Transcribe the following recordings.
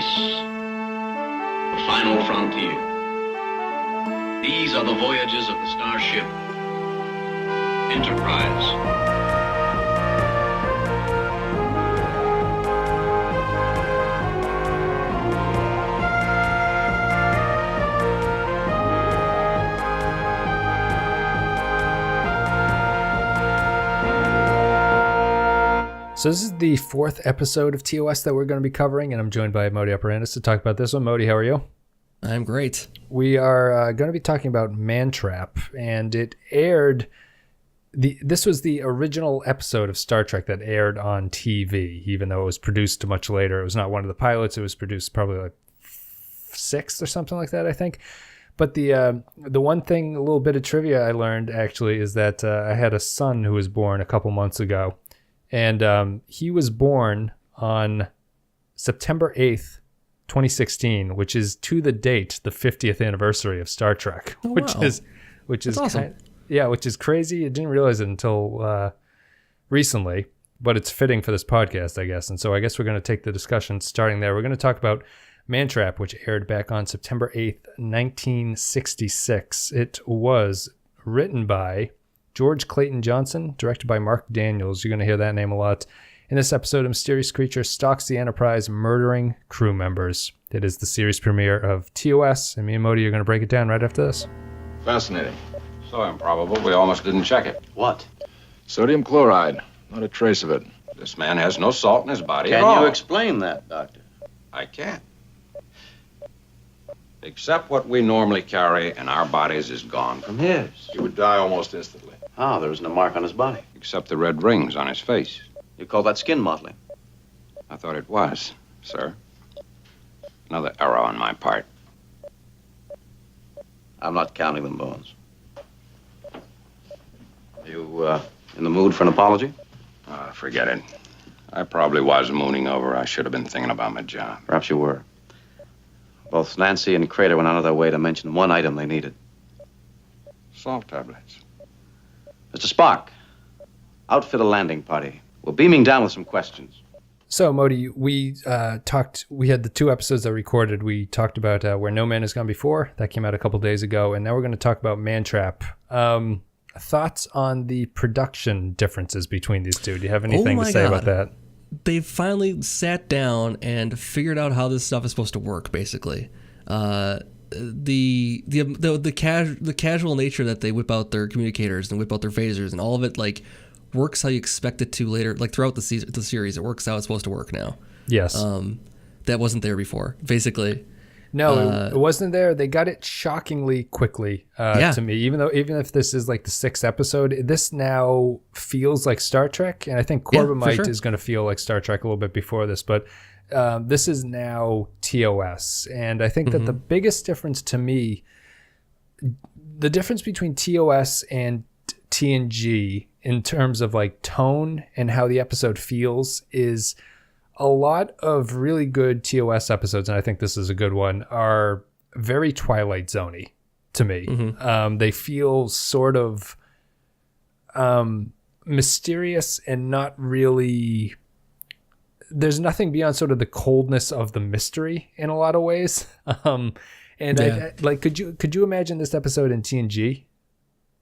space, the final frontier. These are the voyages of the starship Enterprise. So this is the fourth episode of TOS that we're going to be covering, and I'm joined by Modi Operandus to talk about this one. Modi, how are you? I'm great. We are going to be talking about Mantrap, and it aired... This was the original episode of Star Trek that aired on TV, even though it was produced much later. It was not one of the pilots. It was produced probably like sixth or something like that, I think. But the one thing, a little bit of trivia I learned, actually, is that I had a son who was born a couple months ago. And he was born on September 8th, 2016, which is to the date, the 50th anniversary of Star Trek, which is awesome. Which is crazy. I didn't realize it until recently, but it's fitting for this podcast, I guess. And so I guess we're going to take the discussion starting there. We're going to talk about Mantrap, which aired back on September 8th, 1966. It was written by George Clayton Johnson, directed by Mark Daniels. You're going to hear that name a lot. In this episode, a mysterious creature stalks the Enterprise, murdering crew members. It is the series premiere of TOS, and me and Modi are going to break it down right after this. Fascinating. So improbable, we almost didn't check it. What? Sodium chloride. Not a trace of it. This man has no salt in his body at all. Can you explain that, Doctor? I can't. Except what we normally carry in our bodies is gone from his. He would die almost instantly. Ah, there isn't a mark on his body. Except the red rings on his face. You call that skin mottling? I thought it was, sir. Another error on my part. I'm not counting them bones. You, in the mood for an apology? Forget it. I probably was mooning over. I should have been thinking about my job. Perhaps you were. Both Nancy and Crater went out of their way to mention one item they needed. Salt tablets. Mr. Spock, outfit a landing party. We're beaming down with some questions. So, Modi, we had the two episodes that we recorded. We talked about Where No Man Has Gone Before. That came out a couple days ago. And now we're going to talk about Mantrap. Thoughts on the production differences between these two? Do you have anything to say about that? They finally sat down and figured out how this stuff is supposed to work, basically. The casual nature that they whip out their communicators and whip out their phasers and all of it like works how you expect it to later, like throughout the series. It works how it's supposed to work now. Yes. That wasn't there before, basically. No, it wasn't there. They got it shockingly quickly to me. Even if this is like the sixth episode, this now feels like Star Trek, and I think Corbomite is going to feel like Star Trek a little bit before this, but this is now TOS, and I think that the biggest difference to me, the difference between TOS and TNG in terms of like tone and how the episode feels is a lot of really good TOS episodes, and I think this is a good one, are very Twilight Zone-y to me. They feel sort of mysterious and not really... There's nothing beyond sort of the coldness of the mystery in a lot of ways. I could you imagine this episode in TNG?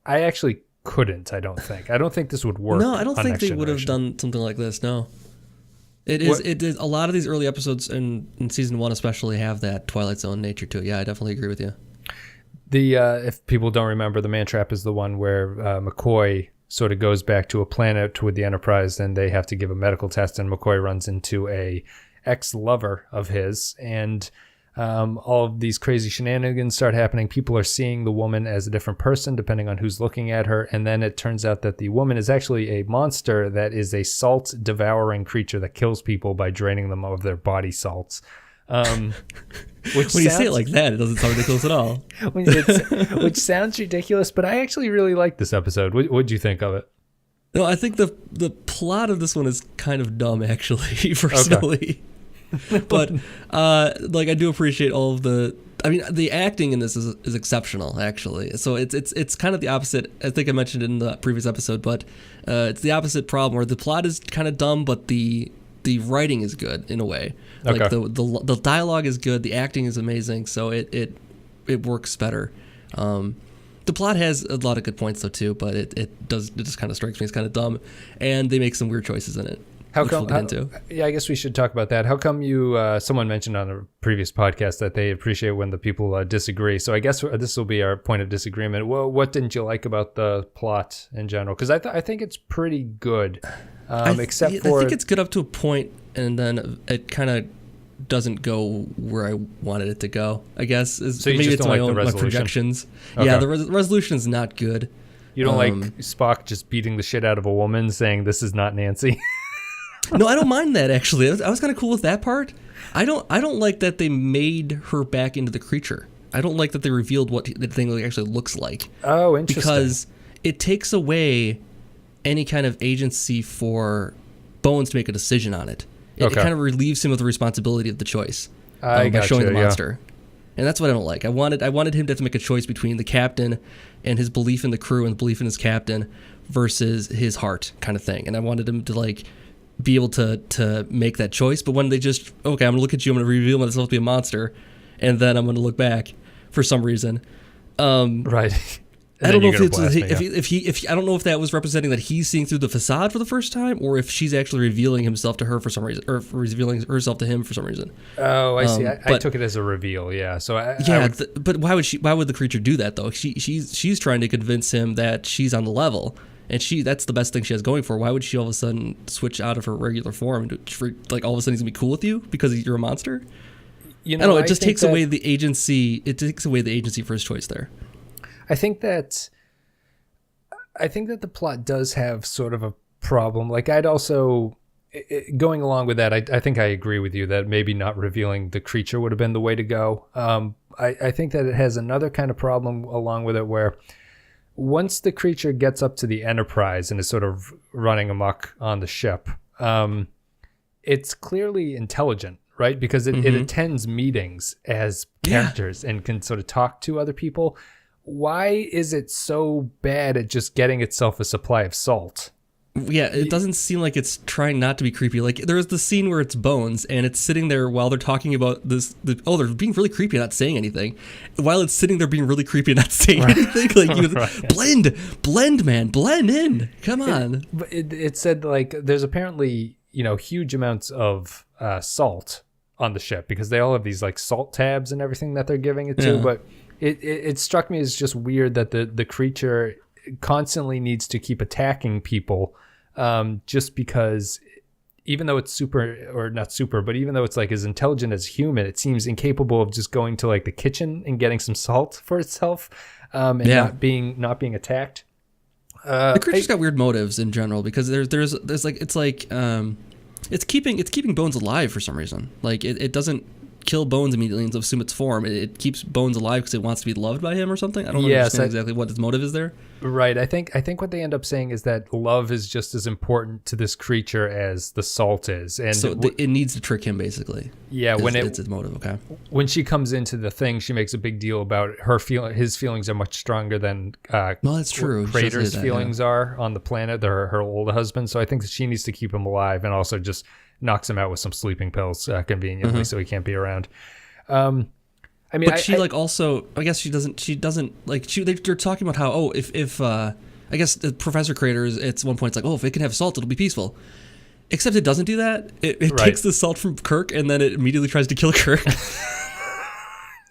I actually couldn't. I don't think this would work. No, I don't think they would have done something like this. No, it is a lot of these early episodes in season one especially have that Twilight Zone nature to it. Yeah, I definitely agree with you. If people don't remember, the Mantrap is the one where McCoy sort of goes back to a planet with the Enterprise, and they have to give a medical test, and McCoy runs into a ex-lover of his, and all of these crazy shenanigans start happening. People are seeing the woman as a different person depending on who's looking at her, and then it turns out that the woman is actually a monster that is a salt-devouring creature that kills people by draining them of their body salts. When you say it like that, it doesn't sound ridiculous at all. Which sounds ridiculous, but I actually really like this episode. What'd you think of it? No, I think the plot of this one is kind of dumb, actually, personally. Okay. But I do appreciate all of the. I mean, the acting in this is exceptional, actually. So it's kind of the opposite. I think I mentioned it in the previous episode, but it's the opposite problem where the plot is kind of dumb, but the the writing is good in a way. Like the dialogue is good, the acting is amazing, so it works better. The plot has a lot of good points though too, but it just kind of strikes me as kind of dumb, and they make some weird choices in it. How come? Yeah, I guess we should talk about that. How come someone mentioned on a previous podcast that they appreciate when the people disagree? So I guess this will be our point of disagreement. Well, what didn't you like about the plot in general? Because I think it's pretty good, except for I think it's good up to a point, and then it kind of doesn't go where I wanted it to go. I guess so. Maybe it's my projections. Okay. Yeah, the resolution is not good. You don't like Spock just beating the shit out of a woman, saying this is not Nancy. No, I don't mind that actually. I was kind of cool with that part. I don't like that they made her back into the creature. I don't like that they revealed what the thing actually looks like. Oh, interesting. Because it takes away any kind of agency for Bones to make a decision on it. It kind of relieves him of the responsibility of the choice by showing the monster. And that's what I don't like. I wanted him to have to make a choice between the captain and his belief in the crew and the belief in his captain versus his heart kind of thing. And I wanted him to like be able to make that choice. But when they just, okay, I'm going to look at you, I'm going to reveal myself to be a monster, and then I'm going to look back for some reason. Right. I don't know if I don't know if that was representing that he's seeing through the facade for the first time, or if she's actually revealing himself to her for some reason, or revealing herself to him for some reason. Oh, I see. I took it as a reveal. Yeah. So but why would the creature do that though? She's trying to convince him that she's on the level, and that's the best thing she has going for her. Why would she all of a sudden switch out of her regular form and like all of a sudden he's gonna be cool with you because you're a monster? I don't know. It just takes away the agency. It takes away the agency for his choice there. I think that the plot does have sort of a problem. Like I'd also, going along with that, I think I agree with you that maybe not revealing the creature would have been the way to go. I think that it has another kind of problem along with it where once the creature gets up to the Enterprise and is sort of running amok on the ship, it's clearly intelligent, right? Because it attends meetings as characters and can sort of talk to other people. Why is it so bad at just getting itself a supply of salt? Yeah, it doesn't seem like it's trying not to be creepy. Like there's the scene where it's Bones and it's sitting there while they're talking about this. They're being really creepy and not saying anything. While it's sitting there being really creepy and not saying anything. Like blend, man, blend in. Come on. It said like there's apparently huge amounts of salt on the ship because they all have these like salt tabs and everything that they're giving it to, but. It struck me as just weird that the creature constantly needs to keep attacking people just because even though it's even though it's like as intelligent as human, it seems incapable of just going to like the kitchen and getting some salt for itself and not being attacked. The creature's got weird motives in general because there's like it's keeping Bones alive for some reason. Like it doesn't kill Bones immediately and assume its form. It keeps Bones alive because it wants to be loved by him or something. I don't understand exactly what its motive is there. Right. I think what they end up saying is that love is just as important to this creature as the salt is, and so it needs to trick him basically. Yeah, it's its motive. Okay. When she comes into the thing, she makes a big deal about his feelings are much stronger than that's true. Crater's feelings are on the planet. They're her old husband. So I think that she needs to keep him alive and also just knocks him out with some sleeping pills conveniently so he can't be around. I mean, but I guess she doesn't like they're talking about how if I guess the Professor Crater is at one point it's like if it can have salt it'll be peaceful, except it doesn't do that. It takes the salt from Kirk and then it immediately tries to kill Kirk.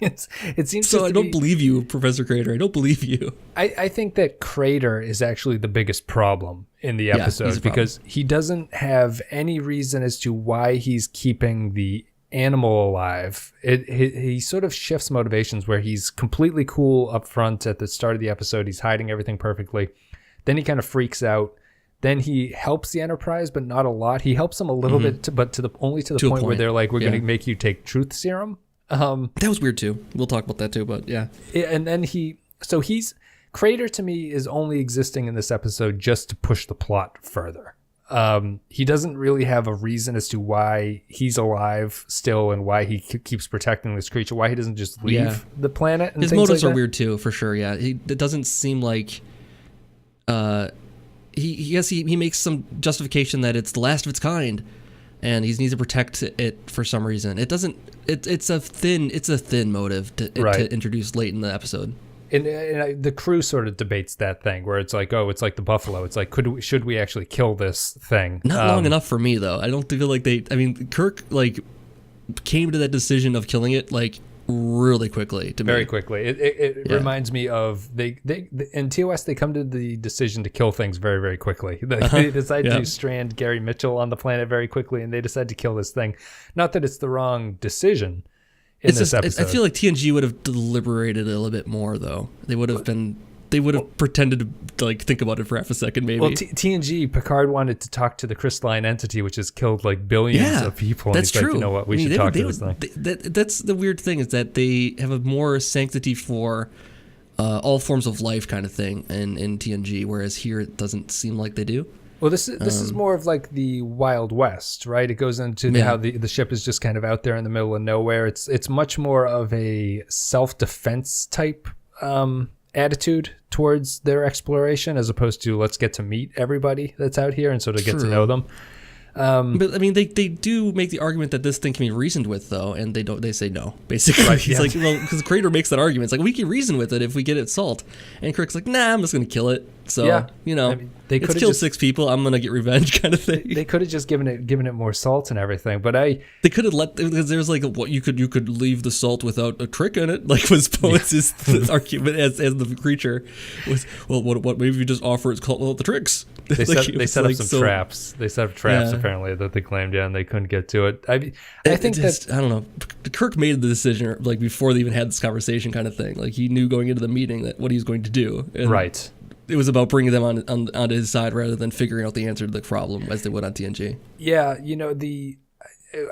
It seems so. I don't believe you, Professor Crater. I don't believe you. I think that Crater is actually the biggest problem in the episode because he doesn't have any reason as to why he's keeping the animal alive. He sort of shifts motivations where he's completely cool up front at the start of the episode. He's hiding everything perfectly. Then he kind of freaks out. Then he helps the Enterprise, but not a lot. He helps them a little bit, but only to the point where they're like, "We're going to make you take truth serum." That was weird too. We'll talk about that too, but yeah. And then Crater to me is only existing in this episode just to push the plot further. He doesn't really have a reason as to why he's alive still and why he keeps protecting this creature, why he doesn't just leave the planet. And his motives are weird too, for sure. Yeah, it doesn't seem like he makes some justification that it's the last of its kind, and he needs to protect it for some reason. It doesn't. It's a thin motive to introduce late in the episode. And the crew sort of debates that thing where it's like, oh, it's like the buffalo. It's like, should we actually kill this thing? Not long enough for me though. I don't feel like Kirk like came to that decision of killing it like really quickly to me. Very quickly. It reminds me of they in TOS they come to the decision to kill things very, very quickly. They decide to strand Gary Mitchell on the planet very quickly, and they decide to kill this thing. Not that it's the wrong decision. In this episode. I feel like TNG would have deliberated a little bit more, though. They would have pretended to like think about it for half a second, maybe. Well, TNG, Picard wanted to talk to the crystalline entity, which has killed like billions of people. That's and he's true. Like, you know what? We should talk to this thing. That's the weird thing, is that they have a more sanctity for all forms of life kind of thing in TNG, whereas here it doesn't seem like they do. Well, this is more of like the Wild West, right? It goes into how the ship is just kind of out there in the middle of nowhere. It's much more of a self-defense type attitude towards their exploration, as opposed to let's get to meet everybody that's out here and sort of get to know them. But I mean, they do make the argument that this thing can be reasoned with, though, and they don't. They say no, basically. Right, He's like, well, because the creator makes that argument. It's like, we can reason with it if we get it salt. And Kirk's like, nah, I'm just gonna kill it. So you know, it's killed 6 people. I'm gonna get revenge, kind of thing. They could have just given it more salt and everything, but they could have let, because there's like what you could leave the salt without a trick in it, like was Bones' argument as the creature was. Well, what maybe you just offer it's called the tricks. They set up some traps. They set up traps apparently that they claimed, and they couldn't get to it. I think that I don't know. Kirk made the decision like before they even had this conversation, kind of thing. Like he knew going into the meeting that what he was going to do. And right. It was about bringing them onto his side rather than figuring out the answer to the problem as they would on TNG. Yeah,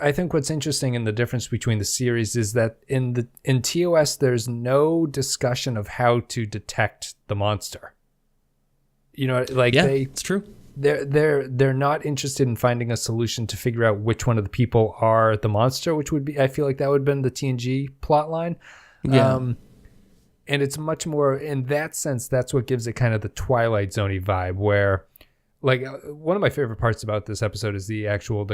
I think what's interesting in the difference between the series is that in TOS there's no discussion of how to detect the monster. It's true. They're not interested in finding a solution to figure out which one of the people are the monster, which would be, I feel like that would have been the TNG plot line. Yeah. And it's much more, in that sense, that's what gives it kind of the Twilight Zone-y vibe, where, like, one of my favorite parts about this episode is the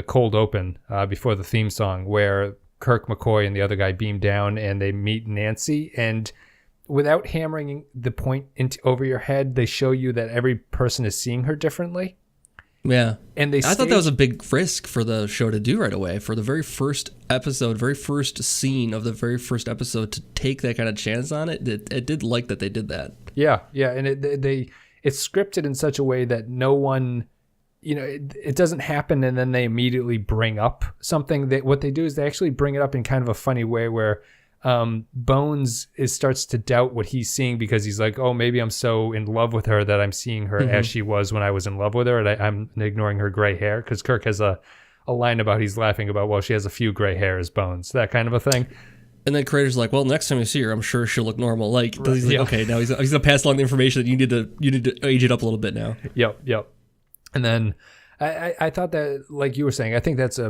cold open before the theme song, where Kirk, McCoy, and the other guy beam down and they meet Nancy, and without hammering the point over your head, they show you that every person is seeing her differently. Yeah. And I thought that was a big risk for the show to do right away. For the very first episode, very first scene of the very first episode, to take that kind of chance on it, it did like that they did that. Yeah, and it's scripted in such a way that no one, it doesn't happen and then they immediately bring up something. That what they do is they actually bring it up in kind of a funny way where Bones starts to doubt what he's seeing, because he's like, oh, maybe I'm so in love with her that I'm seeing her as she was when I was in love with her, and I'm ignoring her gray hair, because Kirk has a line about, he's laughing about, well, she has a few gray hairs, Bones, that kind of a thing. And then creator's like, well, next time you see her, I'm sure she'll look normal. Like, he's like, okay, now he's gonna pass along the information that you need to age it up a little bit now. Yep. And then I thought that, like you were saying, I think that's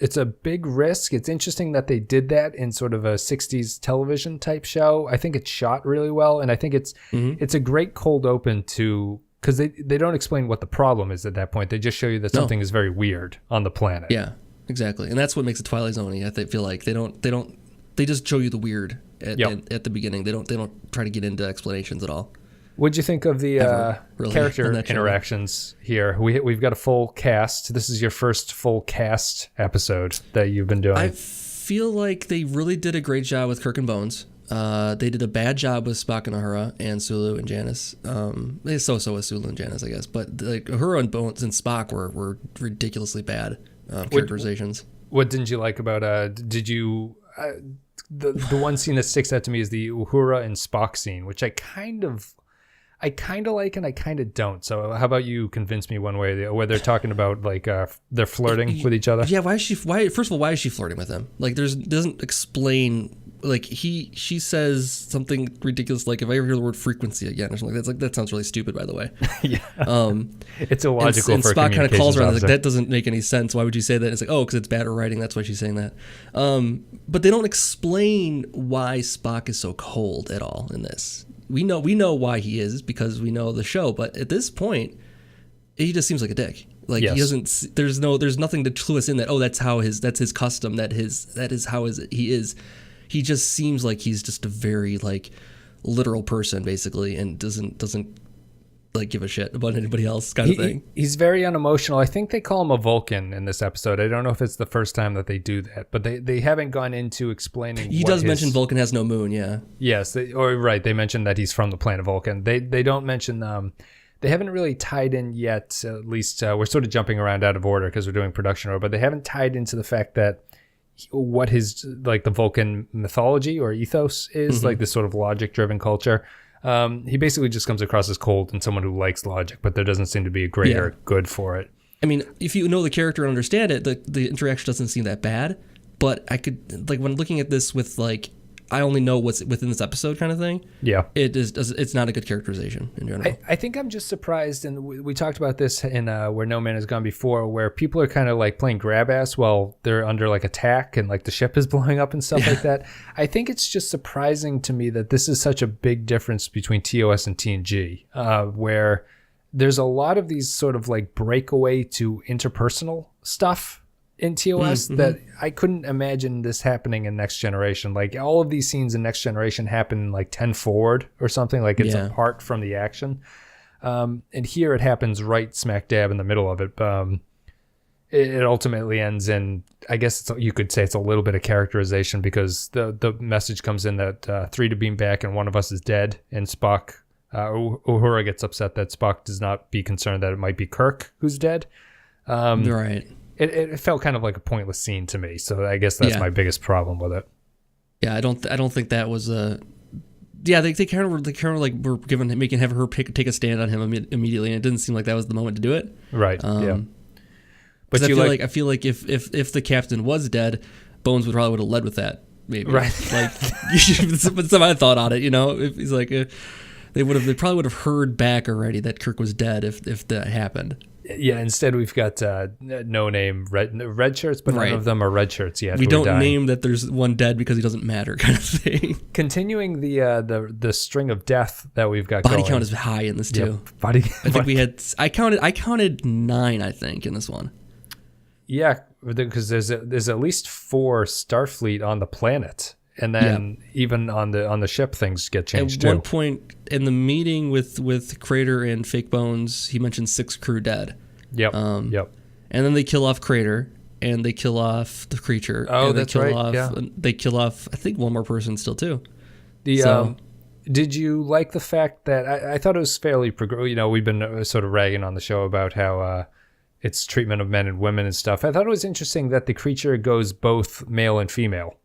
it's a big risk. It's interesting that they did that in sort of a 60s television type show. I think it's shot really well, and I think it's a great cold open because they don't explain what the problem is at that point. They just show you that something is very weird on the planet. Yeah, exactly. And that's what makes it Twilight Zone-y. I feel like they just show you the weird at the beginning. They don't try to get into explanations at all. What'd you think of the character interactions here? We've got a full cast. This is your first full cast episode that you've been doing. I feel like they really did a great job with Kirk and Bones. They did a bad job with Spock and Uhura and Sulu and Janice. They so-so with Sulu and Janice, I guess. But like Uhura and Bones and Spock were ridiculously bad characterizations. What didn't you like about? Did you? The one scene that sticks out to me is the Uhura and Spock scene, which I kind of like and I kind of don't. So how about you convince me one way or the other, where they're talking about like they're flirting with each other? Yeah, first of all, why is she flirting with him? Like doesn't explain. Like she says something ridiculous, like if I ever hear the word frequency again or something like that sounds really stupid, by the way. Yeah. It's illogical. And Spock kind of calls her on like, that doesn't make any sense. Why would you say that? It's like, oh, because it's bad at writing, that's why she's saying that. But they don't explain why Spock is so cold at all in this. We know why he is, because we know the show, but at this point he just seems like a dick. Like Yes. he doesn't. There's nothing to clue us in that. Oh, that's his custom. That is how he is. He just seems like he's just a very like literal person basically, and doesn't like give a shit about anybody else kind of thing. He's very unemotional. I think they call him a Vulcan in this episode. I don't know if it's the first time that they do that, but they haven't gone into explaining. He does mention Vulcan has no moon. Yeah. Yes, they mentioned that he's from the planet Vulcan. They don't mention they haven't really tied in yet. At least we're sort of jumping around out of order because we're doing production order, but they haven't tied into the fact that what his like the Vulcan mythology or ethos is, like this sort of logic driven culture. He basically just comes across as cold and someone who likes logic, but there doesn't seem to be a greater good for it. I mean, if you know the character and understand it, the interaction doesn't seem that bad. But I could, like, when looking at this with like, I only know what's within this episode kind of thing. Yeah, it's not a good characterization in general. I think I'm just surprised, and we talked about this in Where No Man Has Gone Before, where people are kind of like playing grab ass while they're under like attack and like the ship is blowing up and stuff like that. I think it's just surprising to me that this is such a big difference between TOS and TNG, where there's a lot of these sort of like breakaway to interpersonal stuff in TOS that I couldn't imagine this happening in Next Generation. Like all of these scenes in Next Generation happen like 10 forward or something, like it's apart from the action. And here it happens right smack dab in the middle of it. It ultimately ends in, I guess you could say it's a little bit of characterization, because the message comes in that 3 to beam back and one of us is dead, and Spock, Uhura gets upset that Spock does not be concerned that it might be Kirk who's dead. Right. It felt kind of like a pointless scene to me, so I guess that's my biggest problem with it. Yeah, I don't think that was a. Yeah, they kind of like were have her take a stand on him immediately, and it didn't seem like that was the moment to do it. Right. Yeah. But I feel like if the captain was dead, Bones would have led with that, maybe. Right. Like, but some I thought on it, you know, if he's like, they probably would have heard back already that Kirk was dead if that happened. Yeah, instead we've got no name red shirts, but none of them are red shirts yet. We don't name that there's one dead because he doesn't matter, kind of thing. Continuing the string of death that we've got. Body count is high in this too. Yep. I think we had. I counted 9. I think in this one. Yeah, because there's at least 4 Starfleet on the planet. And then even on the ship, things get changed too. At one point in the meeting with Crater and Fake Bones, he mentioned 6 crew dead. Yep. And then they kill off Crater, and they kill off the creature. Oh, that's right. They kill off, I think, one more person still too. Did you like the fact that I thought it was fairly we've been sort of ragging on the show about how its treatment of men and women and stuff. I thought it was interesting that the creature goes both male and female,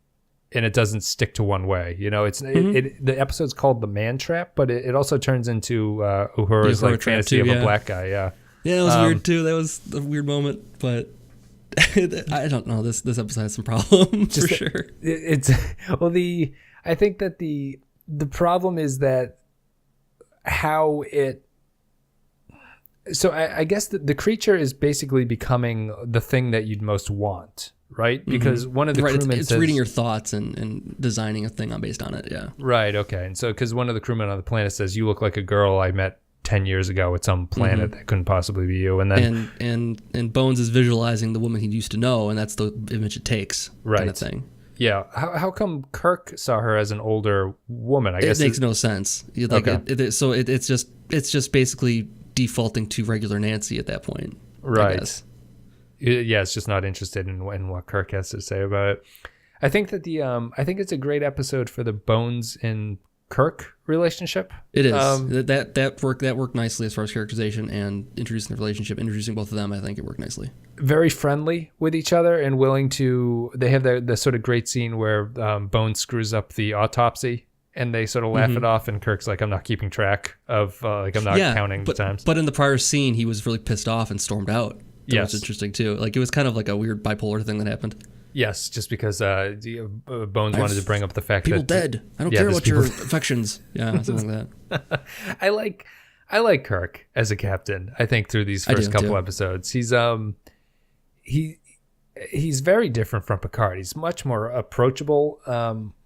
and it doesn't stick to one way. You know, the episode's called The Man Trap, but it also turns into Uhura's like fantasy of a black guy. Yeah. Yeah, it was weird too. That was a weird moment, but I don't know. This episode has some problems for sure. I think that the problem is that how it. So I guess the creature is basically becoming the thing that you'd most want. Right, because one of the crewmen it's says, reading your thoughts and designing a thing based on it. Yeah. Right. Okay. And so, because one of the crewmen on the planet says, "You look like a girl I met 10 years ago at some planet that couldn't possibly be you," and then and Bones is visualizing the woman he used to know, and that's the image it takes. Right. Kind of thing. Yeah. How come Kirk saw her as an older woman? I guess it makes no sense. Like it's just basically defaulting to regular Nancy at that point. Right. I guess. Yeah, it's just not interested in what Kirk has to say about it. I think that I think it's a great episode for the Bones and Kirk relationship. It is that worked nicely as far as characterization and introducing the relationship, introducing both of them. I think it worked nicely. Very friendly with each other and willing to. They have the sort of great scene where Bones screws up the autopsy. And they sort of laugh it off, and Kirk's like, "I'm not keeping track of I'm not counting the times." But in the prior scene, he was really pissed off and stormed out. That was interesting too. Like it was kind of like a weird bipolar thing that happened. Yes, just because Bones wanted to bring up the fact people that dead. I don't care about your affections. Yeah, something like that. I like Kirk as a captain. I think through these first couple episodes, he's very different from Picard. He's much more approachable,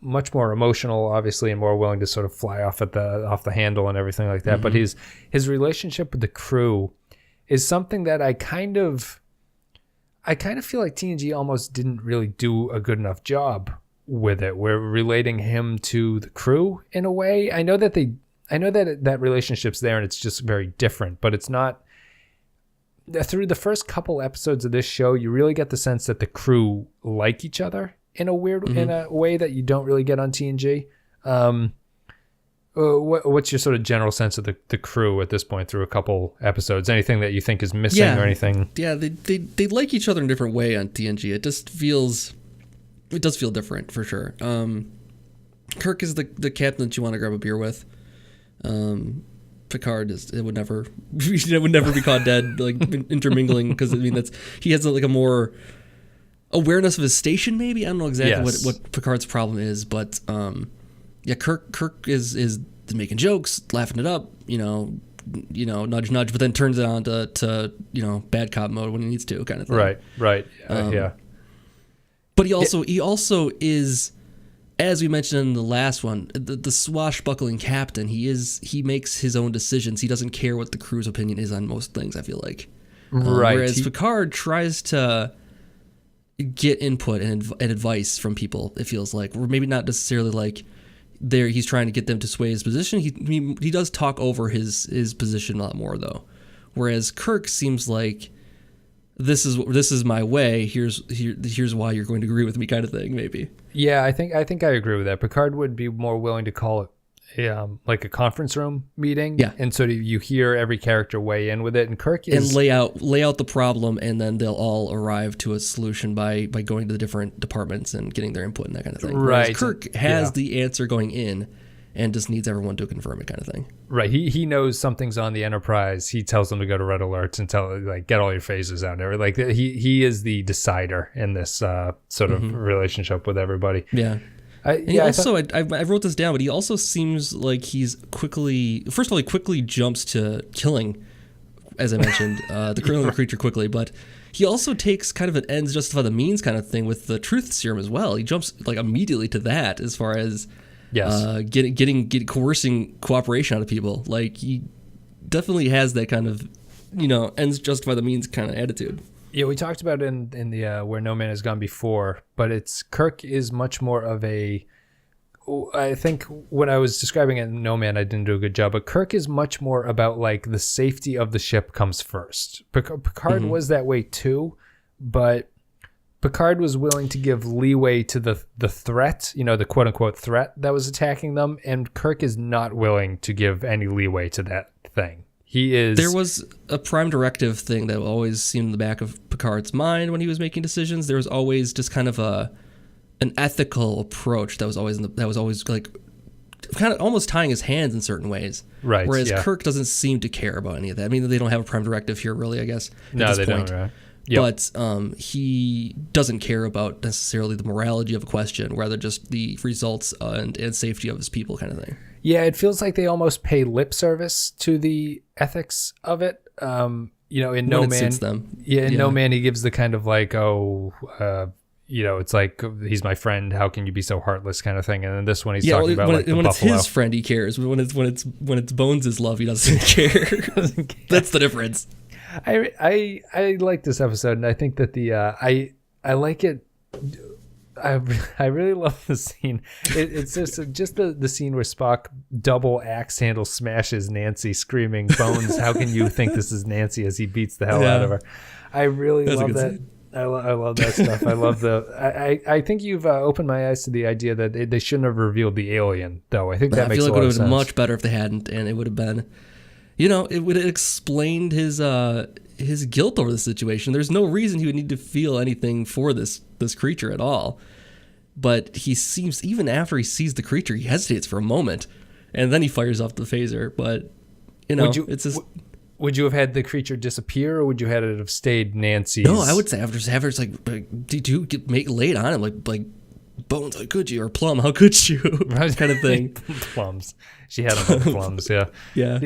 much more emotional, obviously, and more willing to sort of fly off the handle and everything like that. But his relationship with the crew is something that I kind of feel like TNG almost didn't really do a good enough job with it. We're relating him to the crew in a way. I know that that relationship's there and it's just very different, but it's not. Through the first couple episodes of this show, you really get the sense that the crew like each other in a way that you don't really get on TNG. What's your sort of general sense of the crew at this point through a couple episodes? Anything that you think is missing or anything? Yeah, they like each other in a different way on TNG. It does feel different for sure. Kirk is the captain that you want to grab a beer with. Picard would never be caught dead like intermingling, because I mean he has like a more awareness of his station maybe. I don't know exactly what Picard's problem is, but Kirk is making jokes, laughing it up, nudge nudge, but then turns it on to bad cop mode when he needs to, kind of thing. Right. Yeah. But he also is, as we mentioned in the last one, the swashbuckling captain. He makes his own decisions. He doesn't care what the crew's opinion is on most things, I feel like. Right. Whereas Picard tries to get input and advice from people, it feels like. Or maybe not necessarily like he's trying to get them to sway his position. He does talk over his position a lot more, though. Whereas Kirk seems like, this is my way. Here's why you're going to agree with me, kind of thing, maybe. Yeah, I think I agree with that. Picard would be more willing to call it like a conference room meeting. Yeah. And so you hear every character weigh in with it. And Kirk is... And lay out the problem, and then they'll all arrive to a solution by going to the different departments and getting their input and that kind of thing. Right. Whereas Kirk has the answer going in and just needs everyone to confirm it, kind of thing. Right. He knows something's on the Enterprise. He tells them to go to red alerts and get all your phases out there. Like he is the decider in this sort of relationship with everybody. Yeah. I wrote this down, but he also seems like he's quickly jumps to killing, as I mentioned, the creature quickly, but he also takes kind of an ends justify the means kind of thing with the truth serum as well. He jumps like immediately to that as far as getting coercing cooperation out of people. Like he definitely has that kind of, ends justify the means kind of attitude. Yeah, we talked about it in the Where No Man Has Gone Before, but Kirk is much more of a... I think when I was describing it in No Man, I didn't do a good job, but Kirk is much more about like the safety of the ship comes first. Picard was that way too, but Picard was willing to give leeway to the threat, the quote-unquote threat that was attacking them, and Kirk is not willing to give any leeway to that thing. There was a prime directive thing that always seemed in the back of Picard's mind when he was making decisions. There was always just kind of an ethical approach that was always like kind of almost tying his hands in certain ways. Right. Whereas Kirk doesn't seem to care about any of that. I mean, they don't have a prime directive here, really, I guess. No, they don't. Right. Yep. But he doesn't care about necessarily the morality of a question, rather just the results and safety of his people, kind of thing. Yeah, it feels like they almost pay lip service to the ethics of it. In No Man, No Man, he gives the kind of like, it's like, he's my friend, how can you be so heartless, kind of thing. And then this one, he's talking about when it's his friend, he cares. When it's Bones' love, he doesn't care. That's the difference. I like this episode, and I think that I like it. I really love the scene. It's just the scene where Spock double axe handle smashes Nancy, screaming, "Bones, how can you think this is Nancy?" as he beats the hell out of her. I really love that. I love that stuff. I love I think you've opened my eyes to the idea that they shouldn't have revealed the alien, though. I think that makes a lot of sense. I feel like it would have been much better if they hadn't, and it would have been, it would have explained his guilt over the situation. There's no reason he would need to feel anything for this creature at all. But he seems, even after he sees the creature, he hesitates for a moment, and then he fires off the phaser. But it's just... Would you have had the creature disappear, or would you have had it have stayed Nancy's? No, I would say after it's like, did you lay it on him like Bones? How could you? Or Plum? How could you? kind of thing. Plums. She had them plums. Yeah. Yeah.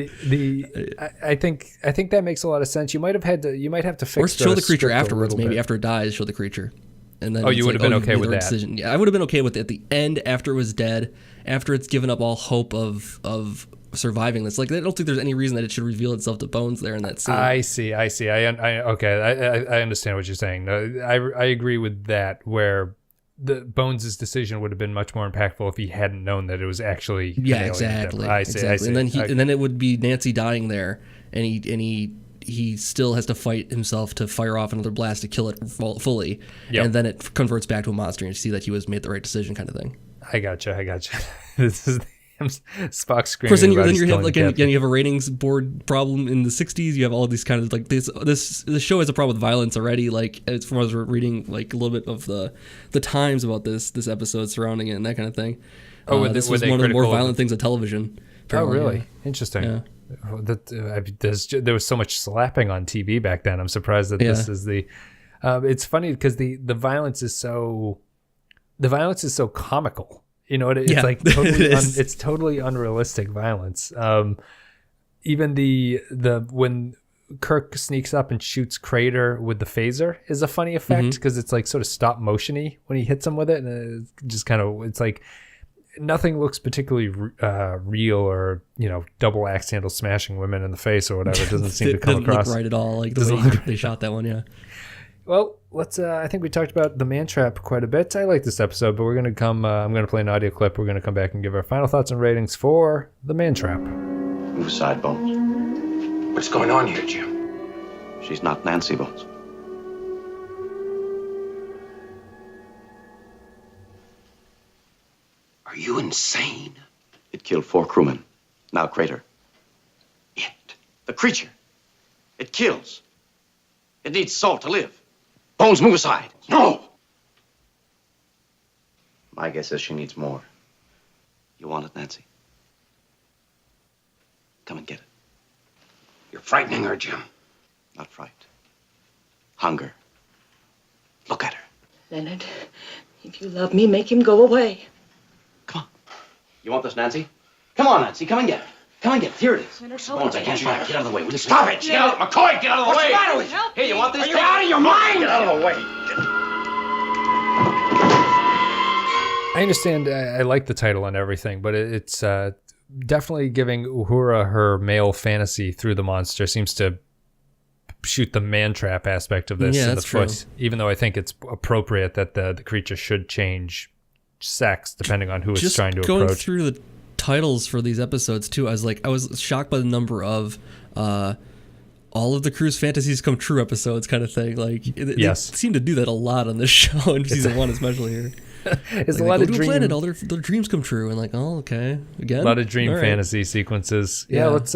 I think that makes a lot of sense. You might have to fix. Or show the creature afterwards. Maybe after it dies, show the creature. And then you would have been okay with that. Decision. Yeah, I would have been okay with it at the end, after it was dead, after it's given up all hope of surviving this. Like, I don't think there's any reason that it should reveal itself to Bones there in that scene. I see. Okay, I understand what you're saying. I agree with that, where the Bones' decision would have been much more impactful if he hadn't known that it was actually exactly. I see. And then it would be Nancy dying there, and he still has to fight himself to fire off another blast to kill it fully, and then it converts back to a monster, and you see that he was made the right decision, kind of thing. I gotcha. This is Spock screaming. Of course, then you have again, you have a ratings board problem in the '60s. You have all these kind of like this show has a problem with violence already. Like, as far as we're reading like a little bit of the Times about this episode surrounding it and that kind of thing. This was one of the more violent things on television. Apparently. Oh, really? Interesting. Yeah. There was so much slapping on TV back then. I'm surprised that this is the. It's funny because the violence is so comical. You know, it's like totally it's totally unrealistic violence. Even the when Kirk sneaks up and shoots Crater with the phaser is a funny effect because it's like sort of stop motiony when he hits him with it, and it just kind of it's like nothing looks particularly real, or double axe handle smashing women in the face or whatever. It doesn't seem to come across look right at all. Like the way they shot that one, yeah. Well, let's. I think we talked about the man trap quite a bit. I like this episode, but we're gonna come. I'm gonna play an audio clip. We're gonna come back and give our final thoughts and ratings for the man trap. Move aside, Bones. What's going on here, Jim? She's not Nancy, Bones. Are you insane? It killed 4 crewmen. Now Crater. It. The creature. It kills. It needs salt to live. Bones, move aside. No! My guess is she needs more. You want it, Nancy? Come and get it. You're frightening her, Jim. Not fright. Hunger. Look at her. Leonard, if you love me, make him go away. Come on. You want this, Nancy? Come on, Nancy. Come and get it. Come and get it. Here it is. Leonard, Bones, I can't find her. Get out of the way. Will you Stop it! Get out! McCoy, get out of the way! What's the matter with you? Here, you want this? Are you out of your mind? Get out of the way. I understand. I like the title and everything, but it's definitely giving Uhura her male fantasy through the monster. Seems to shoot the man trap aspect of this in the foot. True. Even though I think it's appropriate that the creature should change sex depending on who it's trying to approach. Going through the titles for these episodes too, I was shocked by the number of all of the crew's fantasies come true episodes kind of thing. Like they seem to do that a lot on this show in season 1 especially here. It's like, a lot of dream planet, all their dreams come true, and like, oh, okay, again, a lot of dream fantasy sequences. Yeah, let's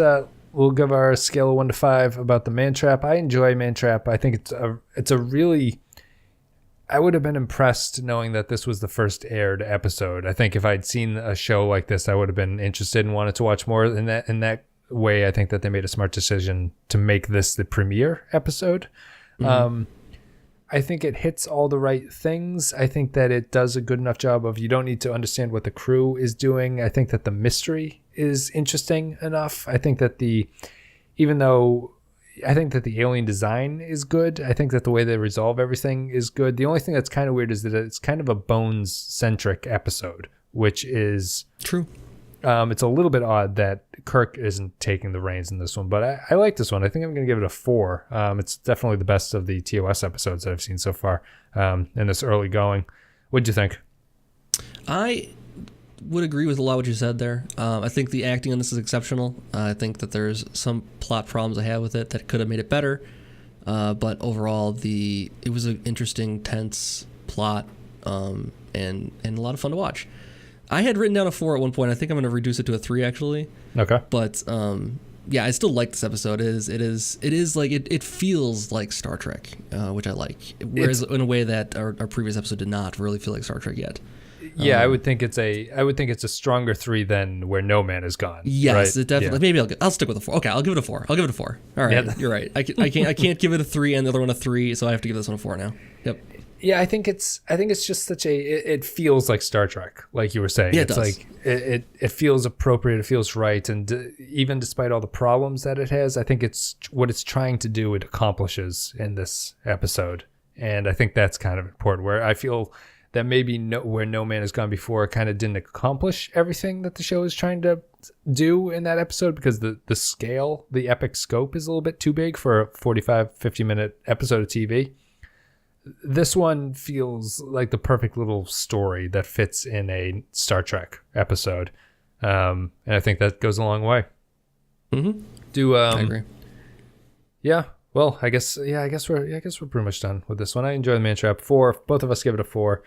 we'll give our scale of 1 to 5 about the man trap. I enjoy man trap. I think it's a really. I would have been impressed knowing that this was the first aired episode. I think if I'd seen a show like this, I would have been interested and wanted to watch more. In that way, I think that they made a smart decision to make this the premiere episode. Mm-hmm. I think it hits all the right things. I think that it does a good enough job of you don't need to understand what the crew is doing. I think that the mystery is interesting enough. I think that the alien design is good. I think that the way they resolve everything is good. The only thing that's kind of weird is that it's kind of a Bones-centric episode, which is true. It's a little bit odd that Kirk isn't taking the reins in this one, but I like this one. I think I'm going to give it a 4. It's definitely the best of the TOS episodes that I've seen so far in this early going. What'd you think? I would agree with a lot of what you said there. I think the acting on this is exceptional. I think that there's some plot problems I have with it that could have made it better. But overall, it was an interesting, tense plot and a lot of fun to watch. I had written down a 4 at one point. I think I'm going to reduce it to a 3 actually. Okay. But I still like this episode. It is like it feels like Star Trek, which I like. Whereas in a way that our previous episode did not really feel like Star Trek yet. Yeah, I would think it's a stronger 3 than Where No Man Is Gone. Yes, right? It definitely. Yeah. Maybe I'll stick with a 4. Okay, I'll give it a 4. All right, You're right. I can't give it a 3 and the other one a 3, so I have to give this one a 4 now. Yep. Yeah, I think it's just it feels like Star Trek, like you were saying. Yeah, it does. Like it feels appropriate, it feels right, and even despite all the problems that it has, I think it's what it's trying to do, it accomplishes in this episode, and I think that's kind of important. Where I feel that maybe Where No Man Has Gone before kind of didn't accomplish everything that the show is trying to do in that episode because the scale, the epic scope is a little bit too big for a 45-50 minute episode of TV. This one feels like the perfect little story that fits in a Star Trek episode. And I think that goes a long way. Mm-hmm. I agree. Yeah. Well, I guess we're pretty much done with this one. I enjoyed the Man Trap 4. Both of us give it a 4.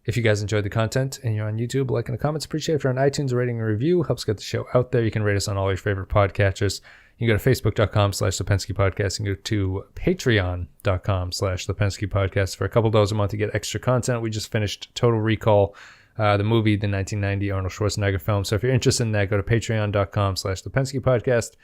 If you guys enjoyed the content and you're on YouTube, like and the comments, appreciate it. If you're on iTunes, a rating and review helps get the show out there. You can rate us on all your favorite podcatchers. You can go to facebook.com/the Pensky Podcast and go to patreon.com/the Pensky Podcast for a couple $1 a month to get extra content. We just finished Total Recall, the movie, the 1990 Arnold Schwarzenegger film. So if you're interested in that, go to patreon.com/the Pensky Podcast.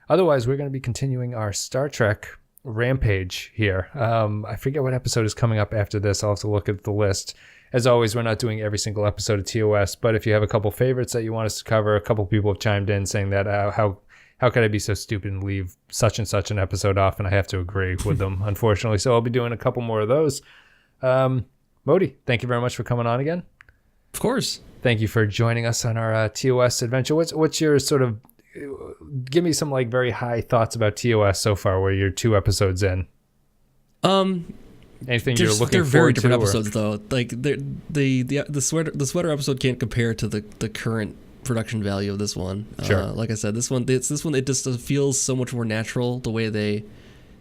Otherwise, we're going to be continuing our Star Trek rampage here. I forget what episode is coming up after this. I'll have to look at the list. As always, we're not doing every single episode of TOS, but if you have a couple favorites that you want us to cover, a couple people have chimed in saying that how could I be so stupid and leave such and such an episode off? And I have to agree with them, unfortunately. So I'll be doing a couple more of those. Modi, thank you very much for coming on again. Of course. Thank you for joining us on our TOS adventure. What's your sort of, give me some like very high thoughts about TOS so far, where you're 2 episodes in. Anything you're looking forward to? They're very different episodes, though. Like the sweater episode can't compare to the current production value of this one. Sure. Like I said, this one it just feels so much more natural the way they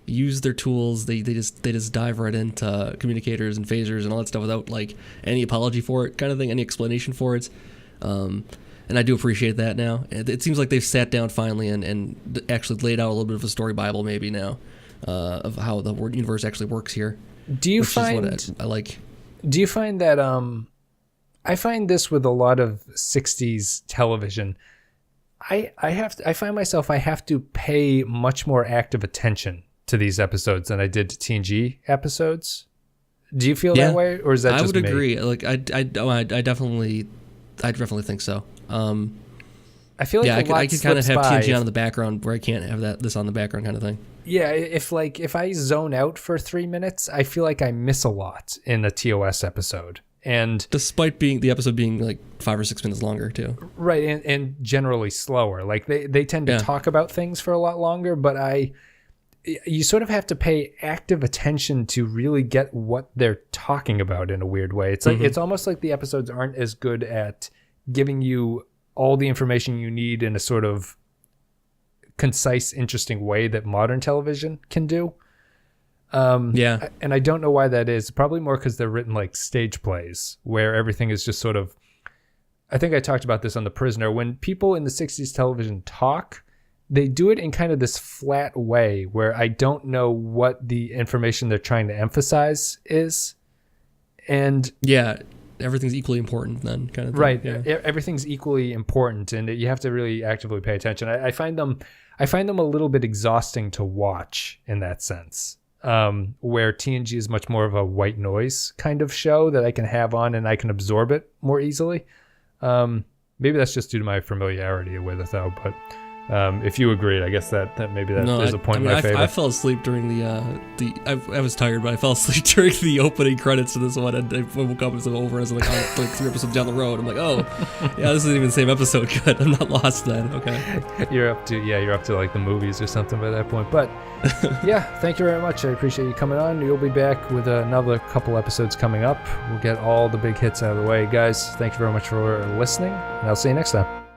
use their tools. They just dive right into communicators and phasers and all that stuff without like any apology for it, kind of thing, any explanation for it. And I do appreciate that now. It seems like they've sat down finally and actually laid out a little bit of a story Bible maybe now of how the universe actually works here. Do you find I like? Do you find that I find this with a lot of 60s television. I find myself I have to pay much more active attention to these episodes than I did to TNG episodes. Do you feel that way, or is that just me? I would agree. Like I definitely think so. I feel like I could kind of have TNG on in the background where I can't have this on the background kind of thing. Yeah, if I zone out for 3 minutes, I feel like I miss a lot in a TOS episode. And despite the episode being like 5 or 6 minutes longer too. Right, and generally slower. Like they tend to talk about things for a lot longer, but you sort of have to pay active attention to really get what they're talking about in a weird way. It's like it's almost like the episodes aren't as good at giving you all the information you need in a sort of concise, interesting way that modern television can do. And I don't know why that is. Probably more because they're written like stage plays where everything is just sort of, I think I talked about this on The Prisoner. When people in the 60s television talk, they do it in kind of this flat way where I don't know what the information they're trying to emphasize is. And everything's equally important then, kind of thing. Right. Yeah. Everything's equally important, and you have to really actively pay attention. I find them a little bit exhausting to watch in that sense. Where TNG is much more of a white noise kind of show that I can have on and I can absorb it more easily. Maybe that's just due to my familiarity with it, though. But if you agreed, I guess that maybe that is a point in my favor. I fell asleep during I was tired, but I fell asleep during the opening credits to this one, and I woke up and it was over, and I was like, oh, like 3 episodes down the road. I'm like, oh, yeah, this isn't even the same episode. Good, I'm not lost then. Okay. You're up to like the movies or something by that point. But yeah, thank you very much. I appreciate you coming on. You'll be back with another couple episodes coming up. We'll get all the big hits out of the way, guys. Thank you very much for listening, and I'll see you next time.